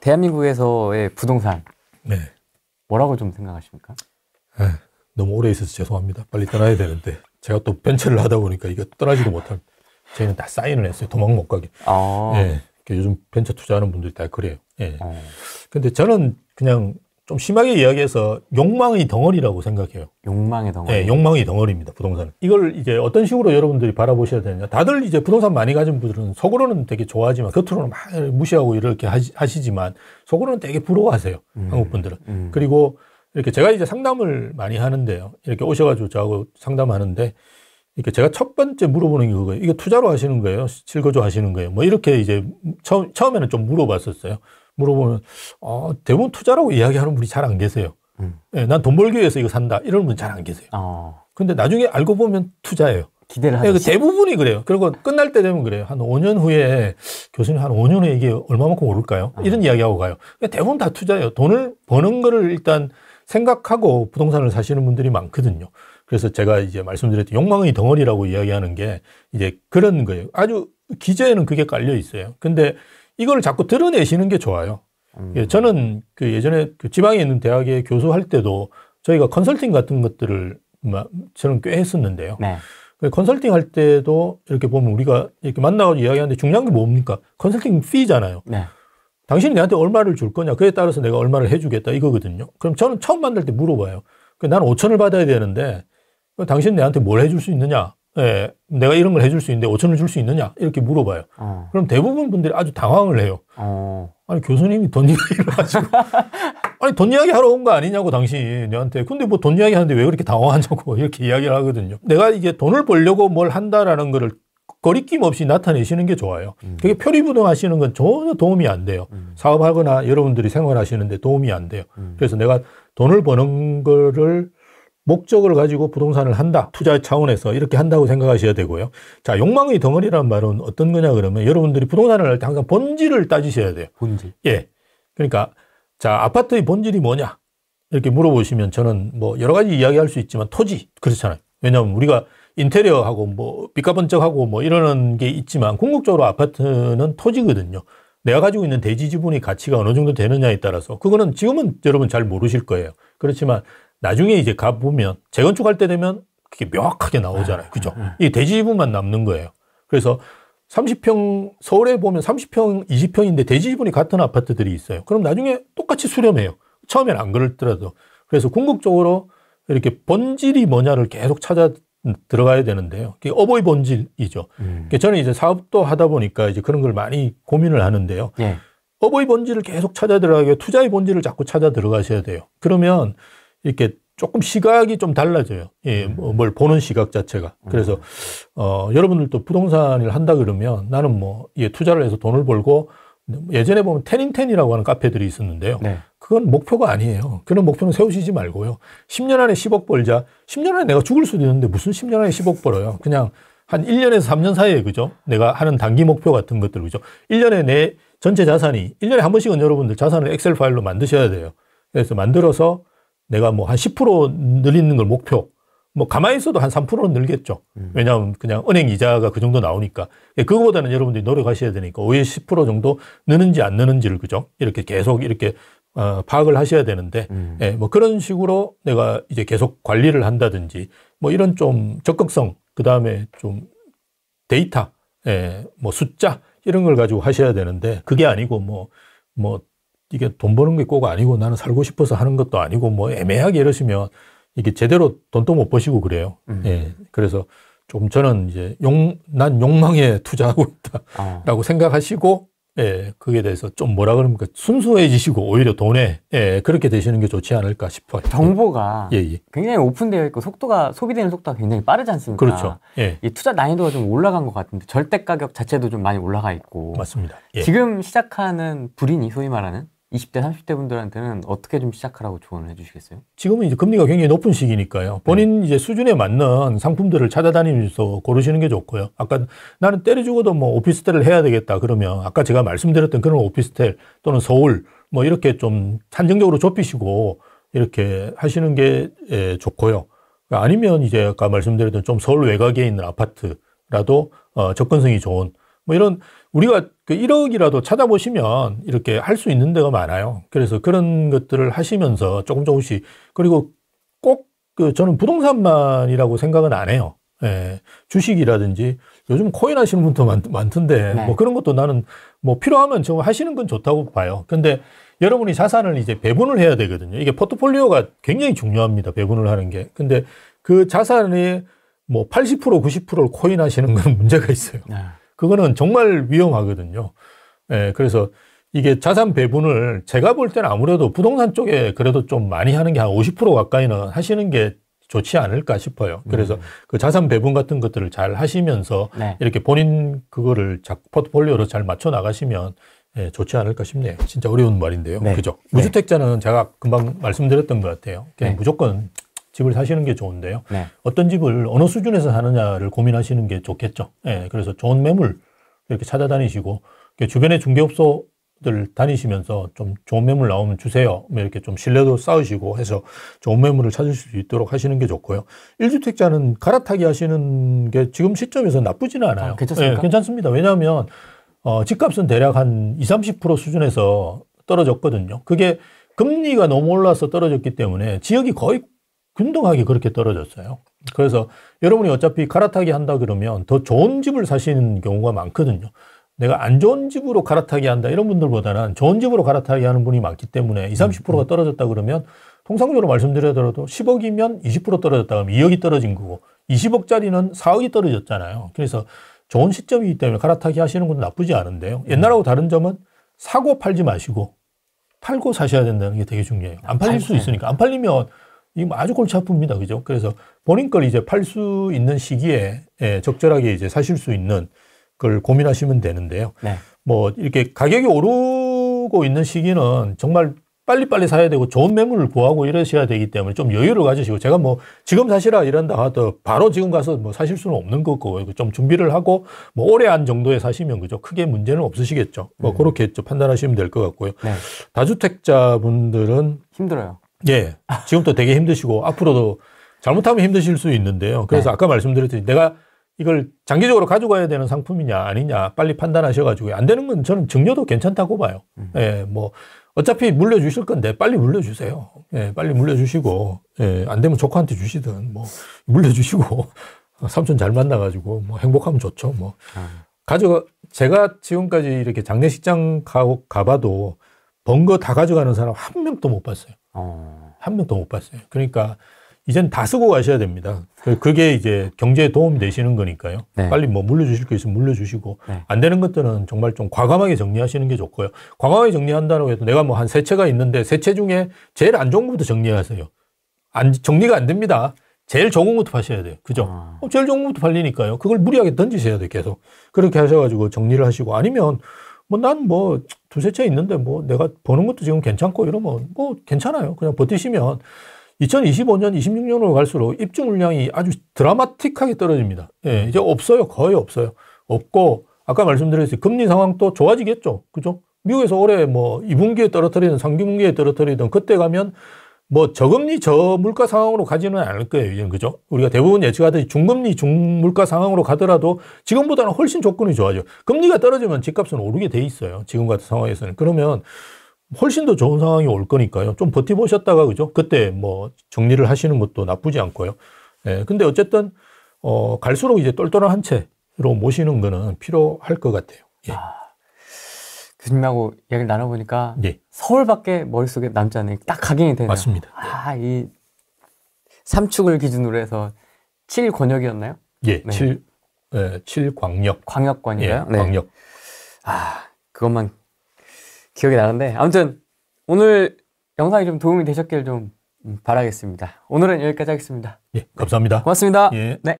대한민국에서의 부동산 네. 뭐라고 좀 생각하십니까? 너무 오래 있어서 죄송합니다. 빨리 떠나야 되는데 제가 또 벤처를 하다 보니까 이거 떠나지도 못합니다. 저희는 다 사인을 했어요. 도망 못 가게. 예. 요즘 벤처 투자하는 분들이 다 그래요. 예. 근데 저는 그냥 좀 심하게 이야기해서 욕망의 덩어리라고 생각해요. 욕망의 덩어리? 네, 욕망의 덩어리입니다, 부동산은. 이걸 이제 어떤 식으로 여러분들이 바라보셔야 되느냐. 다들 이제 부동산 많이 가진 분들은 속으로는 되게 좋아하지만, 겉으로는 막 무시하고 이렇게 하시지만, 속으로는 되게 부러워하세요, 한국 분들은. 그리고 이렇게 제가 이제 상담을 많이 하는데요. 이렇게 오셔가지고 저하고 상담하는데, 이렇게 제가 첫 번째 물어보는 게 그거예요. 이게 투자로 하시는 거예요? 실거주 하시는 거예요? 뭐 이렇게 이제 처음에는 좀 물어봤었어요. 물어보면, 대부분 투자라고 이야기하는 분이 잘 안 계세요. 네, 난 돈 벌기 위해서 이거 산다. 이런 분 잘 안 계세요. 근데 나중에 알고 보면 투자예요. 기대를 하죠. 네, 대부분이 그래요. 그리고 끝날 때 되면 그래요. 한 5년 후에 교수님 한 5년 후에 이게 얼마만큼 오를까요? 이런 이야기하고 가요. 그러니까 대부분 다 투자예요. 돈을 버는 거를 일단 생각하고 부동산을 사시는 분들이 많거든요. 그래서 제가 이제 말씀드렸던 욕망의 덩어리라고 이야기하는 게 이제 그런 거예요. 아주 기저에는 그게 깔려 있어요. 근데 이걸 자꾸 드러내시는 게 좋아요. 저는 그 예전에 그 지방에 있는 대학에 교수할 때도 저희가 컨설팅 같은 것들을 저는 꽤 했었는데요. 네. 컨설팅 할 때도 이렇게 보면 우리가 이렇게 만나가지고 이야기하는데 중요한 게 뭡니까? 컨설팅 피잖아요. 네. 당신이 내한테 얼마를 줄 거냐? 그에 따라서 내가 얼마를 해주겠다 이거거든요. 그럼 저는 처음 만날 때 물어봐요. 나는 5천을 받아야 되는데 당신 내한테 뭘 해줄 수 있느냐? 예, 내가 이런 걸 해줄 수 있는데 5천을 줄 수 있느냐? 이렇게 물어봐요. 그럼 대부분 분들이 아주 당황을 해요. 아니, 교수님이 돈 이야기를 하시고. 아니, 돈 이야기 하러 온 거 아니냐고, 당신이 내한테. 근데 뭐 돈 이야기 하는데 왜 그렇게 당황하냐고, 이렇게 이야기를 하거든요. 내가 이게 돈을 벌려고 뭘 한다라는 거를 거리낌 없이 나타내시는 게 좋아요. 그게 표리부동 하시는 건 전혀 도움이 안 돼요. 사업하거나 여러분들이 생활하시는데 도움이 안 돼요. 그래서 내가 돈을 버는 거를 목적을 가지고 부동산을 한다. 투자 차원에서 이렇게 한다고 생각하셔야 되고요. 자, 욕망의 덩어리라는 말은 어떤 거냐 그러면 여러분들이 부동산을 할 때 항상 본질을 따지셔야 돼요. 본질. 예. 그러니까 자, 아파트의 본질이 뭐냐? 이렇게 물어보시면 저는 뭐 여러 가지 이야기할 수 있지만 토지 그렇잖아요. 왜냐하면 우리가 인테리어하고 뭐 삐까번쩍하고 뭐 이러는 게 있지만 궁극적으로 아파트는 토지거든요. 내가 가지고 있는 대지 지분의 가치가 어느 정도 되느냐에 따라서 그거는 지금은 여러분 잘 모르실 거예요. 그렇지만 나중에 이제 가보면 재건축할 때 되면 그게 명확하게 나오잖아요. 그죠? 이 대지 지분만 남는 거예요. 그래서 30평, 서울에 보면 30평, 20평인데 대지 지분이 같은 아파트들이 있어요. 그럼 나중에 똑같이 수렴해요. 처음엔 안 그렇더라도. 그래서 궁극적으로 이렇게 본질이 뭐냐를 계속 찾아 들어가야 되는데요. 그게 어버이 본질이죠. 저는 이제 사업도 하다 보니까 이제 그런 걸 많이 고민을 하는데요. 네. 어버이 본질을 계속 찾아 들어가게 투자의 본질을 자꾸 찾아 들어가셔야 돼요. 그러면 이렇게 조금 시각이 좀 달라져요. 예, 뭘 보는 시각 자체가. 그래서, 여러분들도 부동산을 한다 그러면 나는 뭐, 예, 투자를 해서 돈을 벌고 예전에 보면 텐인텐이라고 하는 카페들이 있었는데요. 네. 그건 목표가 아니에요. 그런 목표는 세우시지 말고요. 10년 안에 10억 벌자. 10년 안에 내가 죽을 수도 있는데 무슨 10년 안에 10억 벌어요. 그냥 한 1년에서 3년 사이에, 그죠? 내가 하는 단기 목표 같은 것들, 그죠? 1년에 내 전체 자산이, 1년에 한 번씩은 여러분들 자산을 엑셀 파일로 만드셔야 돼요. 그래서 만들어서 내가 뭐 한 10% 늘리는 걸 목표. 뭐 가만히 있어도 한 3%는 늘겠죠. 왜냐하면 그냥 은행 이자가 그 정도 나오니까. 그거보다는 여러분들이 노력하셔야 되니까 오히려 10% 정도 느는지 안 느는지를, 그죠? 이렇게 계속 이렇게 파악을 하셔야 되는데, 예, 뭐 그런 식으로 내가 이제 계속 관리를 한다든지, 뭐 이런 좀 적극성, 그 다음에 좀 데이터, 예, 뭐 숫자, 이런 걸 가지고 하셔야 되는데, 그게 아니고 뭐 이게 돈 버는 게 꼭 아니고 나는 살고 싶어서 하는 것도 아니고 뭐 애매하게 이러시면 이게 제대로 돈도 못 버시고 그래요. 예. 그래서 좀 저는 이제 난 욕망에 투자하고 있다라고 생각하시고, 예, 그게 대해서 좀 뭐라 그럽니까? 순수해지시고 오히려 돈에, 예, 그렇게 되시는 게 좋지 않을까 싶어요. 정보가 예. 굉장히 오픈되어 있고 소비되는 속도가 굉장히 빠르지 않습니까? 그렇죠. 예. 이 투자 난이도가 좀 올라간 것 같은데 절대 가격 자체도 좀 많이 올라가 있고. 맞습니다. 예. 지금 시작하는 불인이 소위 말하는 20대, 30대 분들한테는 어떻게 좀 시작하라고 조언을 해주시겠어요? 지금은 이제 금리가 굉장히 높은 시기니까요. 본인 이제 수준에 맞는 상품들을 찾아다니면서 고르시는 게 좋고요. 아까 나는 때려 죽어도 뭐 오피스텔을 해야 되겠다 그러면 아까 제가 말씀드렸던 그런 오피스텔 또는 서울 뭐 이렇게 좀 한정적으로 좁히시고 이렇게 하시는 게 좋고요. 아니면 이제 아까 말씀드렸던 좀 서울 외곽에 있는 아파트라도 접근성이 좋은 뭐 이런 우리가 그 1억이라도 찾아보시면 이렇게 할 수 있는 데가 많아요. 그래서 그런 것들을 하시면서 조금씩, 그리고 꼭 저는 부동산만이라고 생각은 안 해요. 예, 주식이라든지 요즘 코인 하시는 분도 많던데 네. 뭐 그런 것도 나는 뭐 필요하면 좀 하시는 건 좋다고 봐요. 근데 여러분이 자산을 이제 배분을 해야 되거든요. 이게 포트폴리오가 굉장히 중요합니다. 배분을 하는 게. 근데 그 자산의 뭐 80%, 90%를 코인 하시는 건 문제가 있어요. 그거는 정말 위험하거든요. 예, 그래서 이게 자산 배분을 제가 볼 때는 아무래도 부동산 쪽에 그래도 좀 많이 하는 게 한 50% 가까이는 하시는 게 좋지 않을까 싶어요. 그래서 그 자산 배분 같은 것들을 잘 하시면서 네. 이렇게 본인 그거를 포트폴리오로 잘 맞춰 나가시면 예, 좋지 않을까 싶네요. 진짜 어려운 말인데요. 네. 그죠? 무주택자는 제가 금방 말씀드렸던 것 같아요. 그냥 무조건 집을 사시는 게 좋은데요. 네. 어떤 집을 어느 수준에서 사느냐를 고민하시는 게 좋겠죠. 예, 그래서 좋은 매물 이렇게 찾아다니시고 주변에 중개업소들 다니시면서 좀 좋은 매물 나오면 주세요. 이렇게 좀 신뢰도 쌓으시고 해서 좋은 매물을 찾으실 수 있도록 하시는 게 좋고요. 1주택자는 갈아타기 하시는 게 지금 시점에서 나쁘지는 않아요. 괜찮습니까? 예, 괜찮습니다. 왜냐하면 집값은 대략 한 20, 30% 수준에서 떨어졌거든요. 그게 금리가 너무 올라서 떨어졌기 때문에 지역이 거의 균등하게 그렇게 떨어졌어요. 그래서 여러분이 어차피 갈아타기 한다 그러면 더 좋은 집을 사시는 경우가 많거든요. 내가 안 좋은 집으로 갈아타기 한다 이런 분들보다는 좋은 집으로 갈아타기 하는 분이 많기 때문에 20, 30%가 떨어졌다 그러면 통상적으로 말씀드리더라도 10억이면 20% 떨어졌다 그러면 2억이 떨어진 거고 20억짜리는 4억이 떨어졌잖아요. 그래서 좋은 시점이기 때문에 갈아타기 하시는 건 나쁘지 않은데요. 옛날하고 다른 점은 사고 팔지 마시고 팔고 사셔야 된다는 게 되게 중요해요. 안 팔릴 수 있으니까. 안 팔리면 이거 아주 골치 아픕니다. 그죠? 그래서 본인 걸 이제 팔 수 있는 시기에 적절하게 이제 사실 수 있는 걸 고민하시면 되는데요. 네. 뭐 이렇게 가격이 오르고 있는 시기는 정말 빨리빨리 사야 되고 좋은 매물을 구하고 이러셔야 되기 때문에 좀 여유를 가지시고 제가 뭐 지금 사시라 이런다 하도 바로 지금 가서 뭐 사실 수는 없는 거고 좀 준비를 하고 뭐 올해 안 정도에 사시면 그죠? 크게 문제는 없으시겠죠. 뭐 그렇게 판단하시면 될 것 같고요. 네. 다주택자 분들은 힘들어요. 예. 지금도 되게 힘드시고 앞으로도 잘못하면 힘드실 수 있는데요. 그래서 아까 말씀드렸듯이 내가 이걸 장기적으로 가져가야 되는 상품이냐 아니냐 빨리 판단하셔가지고 안 되는 건 저는 증여도 괜찮다고 봐요. 예, 뭐 어차피 물려주실 건데 빨리 물려주세요. 예, 빨리 물려주시고 예, 안 되면 조카한테 주시든 뭐 물려주시고 삼촌 잘 만나가지고 뭐 행복하면 좋죠. 뭐 제가 지금까지 이렇게 장례식장 가봐도 번 거 다 가져가는 사람 한 명도 못 봤어요. 한 명도 못 봤어요. 그러니까 이젠 다 쓰고 가셔야 됩니다. 그게 이제 경제에 도움이 되시는 거니까요. 네. 빨리 뭐 물려주실 거 있으면 물려주시고 네. 안 되는 것들은 정말 좀 과감하게 정리하시는 게 좋고요. 과감하게 정리한다고 해도 내가 뭐 한 세 채가 있는데 세 채 중에 제일 안 좋은 것부터 정리하세요. 정리가 안 됩니다. 제일 좋은 것부터 파셔야 돼요. 그죠? 제일 좋은 것부터 팔리니까요. 그걸 무리하게 던지셔야 돼요. 계속. 그렇게 하셔가지고 정리를 하시고 아니면 뭐 난 뭐 두세 채 있는데 뭐 내가 버는 것도 지금 괜찮고 이러면 뭐 괜찮아요. 그냥 버티시면 2025년, 26년으로 갈수록 입주 물량이 아주 드라마틱하게 떨어집니다. 예, 이제 없어요. 거의 없어요. 없고 아까 말씀드렸듯이 금리 상황도 좋아지겠죠. 그죠? 미국에서 올해 뭐 2분기에 떨어뜨리든 3분기에 떨어뜨리든 그때 가면 뭐 저금리 저물가 상황으로 가지는 않을 거예요. 이제는 그죠? 우리가 대부분 예측하듯이 중금리 중물가 상황으로 가더라도 지금보다는 훨씬 조건이 좋아져. 금리가 떨어지면 집값은 오르게 돼 있어요. 지금 같은 상황에서는. 그러면 훨씬 더 좋은 상황이 올 거니까요. 좀 버티보셨다가 그죠? 그때 뭐 정리를 하시는 것도 나쁘지 않고요. 예. 근데 어쨌든 갈수록 이제 똘똘한 한 채로 모시는 거는 필요할 것 같아요. 예. 교수님하고 이야기를 나눠보니까 예. 서울밖에 머릿속에 남지 않는 딱 각인이 되네요. 맞습니다. 이 삼축을 기준으로 해서 7권역이었나요? 예, 네. 7광역. 광역권인가요? 예, 네. 광역. 그것만 기억이 나는데 아무튼 오늘 영상이 좀 도움이 되셨길 좀 바라겠습니다. 오늘은 여기까지 하겠습니다. 예, 감사합니다. 고맙습니다. 예. 네.